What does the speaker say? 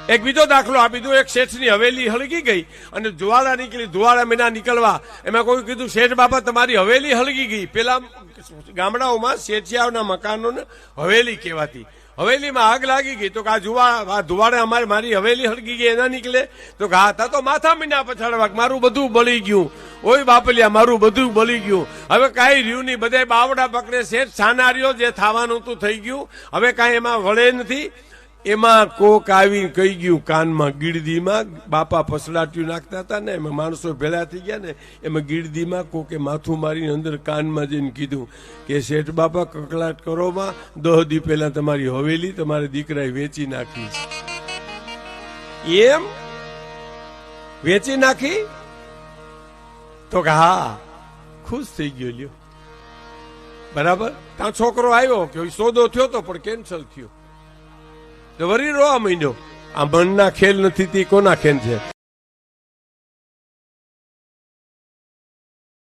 એક બીજો દાખલો આપી દઉં. એક શેઠની હવેલી હળગી ગઈ અને ધુવાડા નીકળી. ધુવાડા મહિના નીકળવા એમાં કોઈ કીધું, શેઠ બાપા તમારી હવેલી હળગી ગઈ. પેલા ગામડાઓમાં શેઠિયાઓના મકાનોને હવેલી કહેવાતી. હવેલીમાં આગ લાગી ગઈ તો ધુવાડે મારી હવેલી હળગી ગઈ એના નીકળે તો તા તો માથા મીના પછાડવા, મારું બધું બળી ગયું. ઓય બાપલિયા, મારું બધું બળી ગયું. હવે કાંઈ રહ્યું નહીં, બધા બાવડા પકડે. શેઠ છાના રહ્યો, જે થવાનું તું થઈ ગયું. હવે કાંઈ એમાં વળે નથી. એમાં કોક આવીને કહી ગયું કાનમાં, ગીડદીમાં બાપા પસલાટ્યું નાખતા હતા ને, એમાં માણસો ભેળા થઈ ગયા ને, એમાં ગીડદીમાં કોકે માથું મારીને અંદર કાનમાં જઈને કીધું કે શેઠ બાપા કકલાટ કરોમાં 10 દી પહેલા તમારી હવેલી તમારે દીકરાએ વેચી નાખી. એમ વેચી નાખી તો કે હા. ખુશ થઈ ગયો લ્યો. બરાબર. ત્યાં છોકરો આવ્યો કે સોદો થયો તો પણ કેન્સલ થયો. વરી રોવા માંડ્યો. આ મનના ખેલ નથી, તે કોના ખેલ છે?